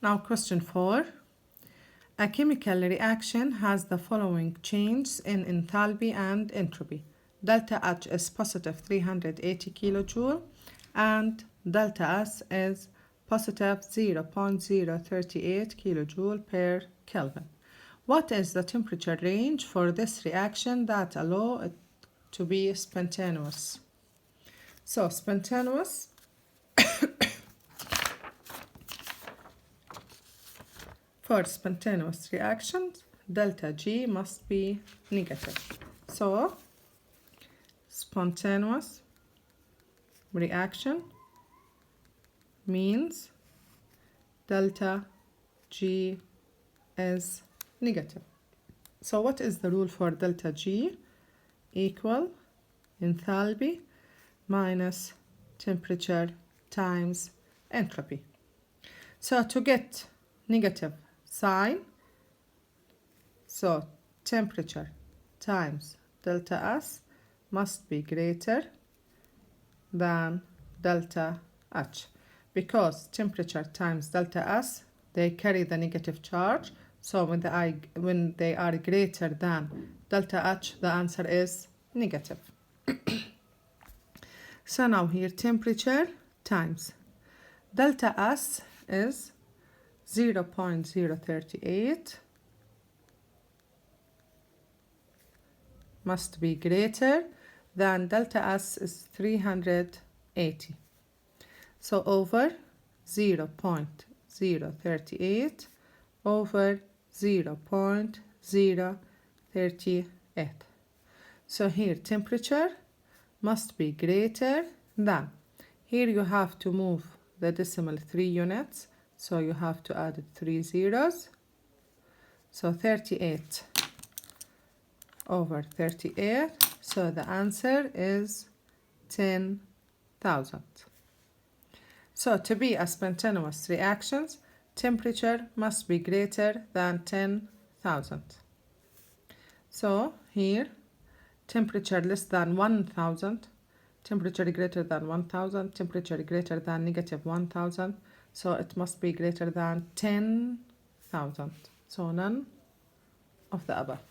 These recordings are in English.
Now question 4. A chemical reaction has the following changes in enthalpy and entropy. Delta H is positive 380 kilojoule and delta S is positive 0.038 kilojoule per Kelvin. What is the temperature range for this reaction that allow it to be spontaneous? So spontaneous for spontaneous reactions, delta G must be negative. So spontaneous reaction means delta G is negative. So what is the rule for delta G? Equal enthalpy minus temperature times entropy. So to get negative sign, so temperature times delta S must be greater than delta H, because temperature times delta S, they carry the negative charge. So when they are greater than delta H, the answer is negative. So now here temperature times delta S is 0.038 must be greater than delta S is 380. So over 0.038 over 0.038. So here temperature must be greater than. Here you have to move the decimal 3 units. So you have to add 3 zeros. So 38 over 38. So the answer is 10,000. So to be a spontaneous reaction, temperature must be greater than 10,000. So here temperature less than 1,000, temperature greater than 1,000, temperature greater than negative 1,000. So it must be greater than 10,000. So none of the above.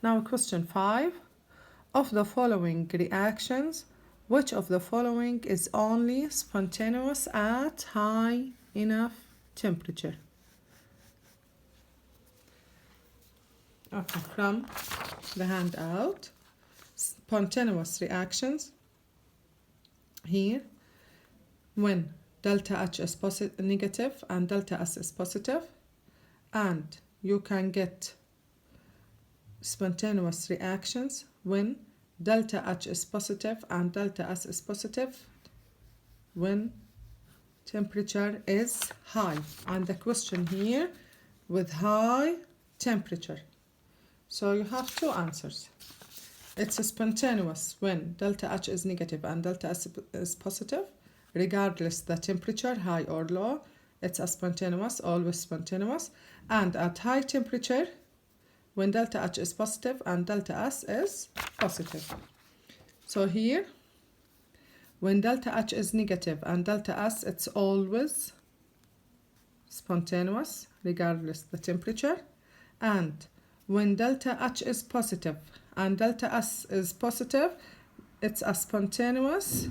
Now question 5. Of the following reactions, which of the following is only spontaneous at high enough temperature? Okay, from the handout, spontaneous reactions here, when delta H is negative and delta S is positive, and you can get spontaneous reactions when delta H is positive and delta S is positive when temperature is high. And the question here with high temperature. So you have two answers. It's a spontaneous when delta H is negative and delta S is positive, regardless the temperature, high or low. It's a spontaneous, always spontaneous. And at high temperature, when delta H is positive and delta S is positive. So here, when delta H is negative and delta S, it's always spontaneous, regardless the temperature. And when delta H is positive and delta S is positive, it's a spontaneous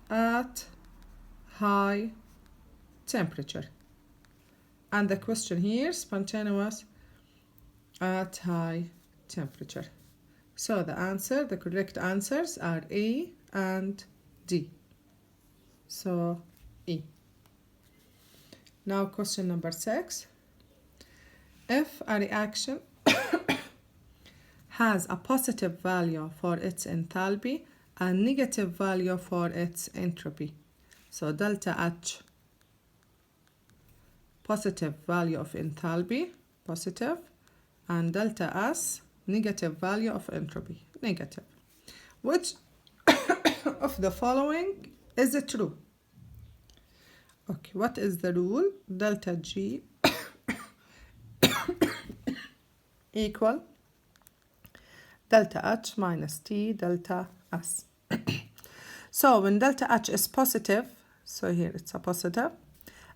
at high temperature. And the question here, spontaneous at high temperature. So the answer, the correct answers are A and D. So E. Now question number 6. If a reaction has a positive value for its enthalpy and negative value for its entropy. So delta H, positive value of enthalpy, positive, and delta S, negative value of entropy, negative. Which of the following is true? Okay, what is the rule? Delta G equal delta H minus T delta S. So when delta H is positive, so here it's a positive.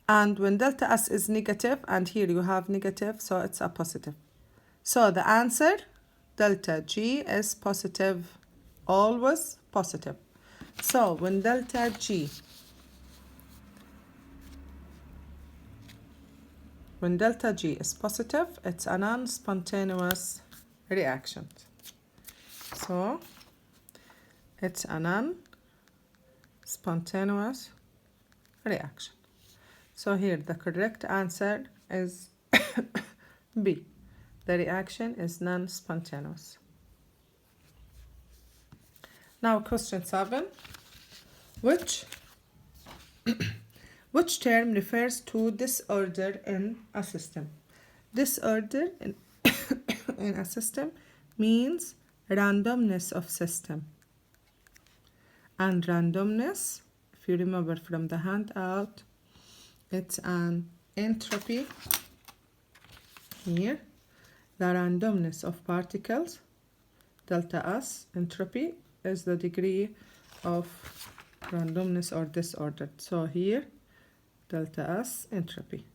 And when delta S is negative, and here you have negative, so it's a positive. So the answer, delta G, is positive, always positive. So when delta G is positive, it's a non-spontaneous reaction. So it's a non-spontaneous reaction. So here the correct answer is B. The reaction is non-spontaneous. Now question 7. Which term refers to disorder in a system? Disorder in, in a system means randomness of system. And randomness, if you remember from the handout, it's an entropy here. The randomness of particles, delta S, entropy, is the degree of randomness or disorder. So here, delta S, entropy.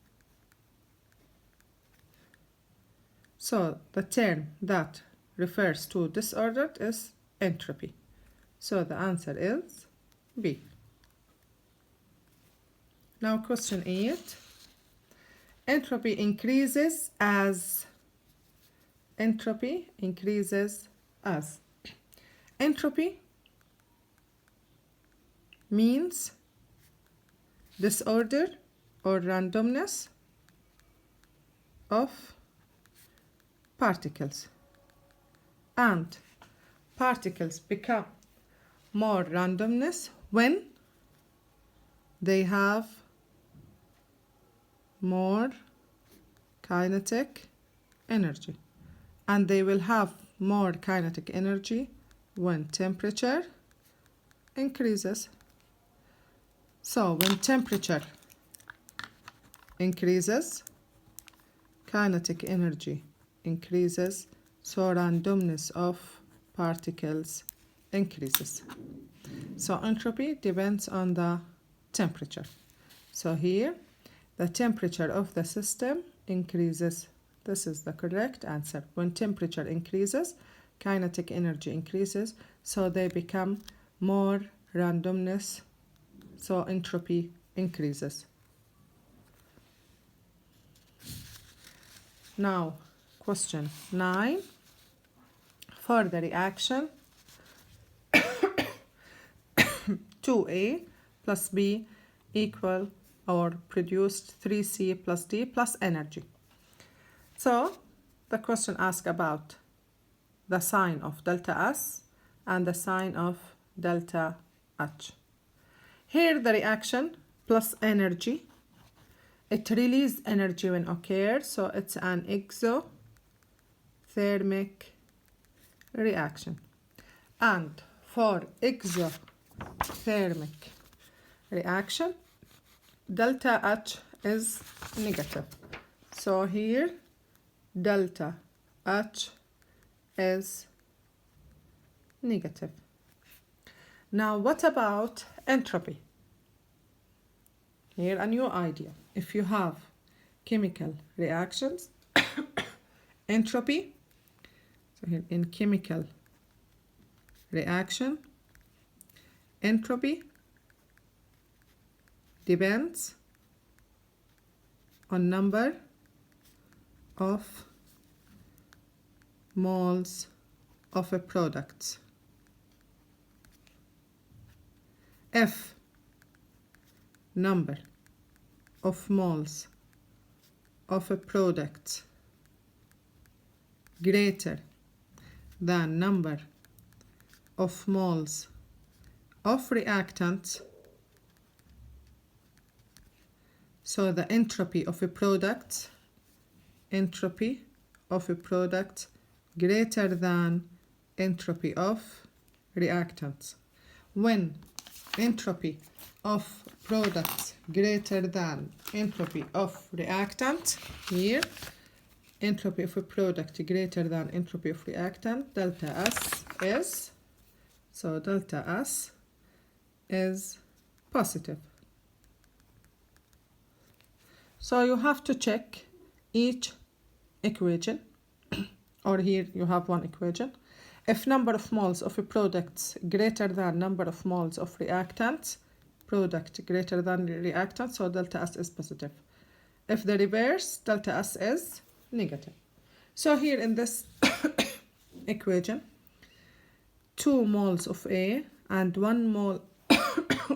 So the term that refers to disordered is entropy. So the answer is B. Now question 8. Entropy increases as. Entropy increases as. Entropy means disorder or randomness of particles. And particles become more randomness when they have more kinetic energy. And they will have more kinetic energy when temperature increases. So when temperature increases, kinetic energy increases, so randomness of particles increases. So entropy depends on the temperature. So here, the temperature of the system increases. This is the correct answer. When temperature increases, kinetic energy increases, so they become more randomness, so entropy increases. Now, question 9. For the reaction 2A plus B equal or produced 3C plus D plus energy. So the question asks about the sign of delta S and the sign of delta H. Here the reaction plus energy, it releases energy when occurs, so it's an exothermic reaction. And for exothermic reaction, delta H is negative. So here delta H is negative. Now what about entropy? Here a new idea. If you have chemical reactions, entropy, so here in chemical reaction, entropy depends on number of moles of a product. If number of moles of a product greater than number of moles of reactant, so the entropy of a product greater than entropy of reactants. When entropy of product greater than entropy of reactant, here entropy of a product greater than entropy of reactant, delta S is, so delta S is positive. So you have to check each equation, or here you have one equation. If number of moles of products greater than number of moles of reactants, product greater than reactant, so delta S is positive. If the reverse, delta S is negative. So here in this equation, 2 moles of A and 1 mole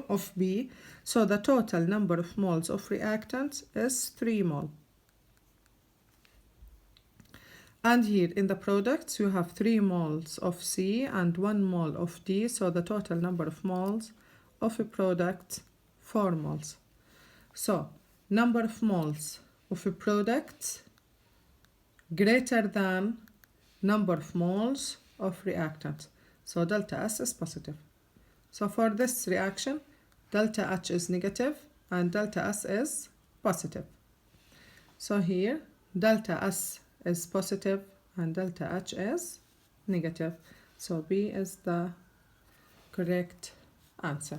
of B, so the total number of moles of reactants is 3 mole. And here in the products you have 3 moles of C and 1 mole of D, so the total number of moles of a product 4 moles. So number of moles of a product greater than number of moles of reactant, so delta S is positive. So for this reaction, delta H is negative and delta S is positive. So here delta S is positive and delta H is negative. So B is the correct answer.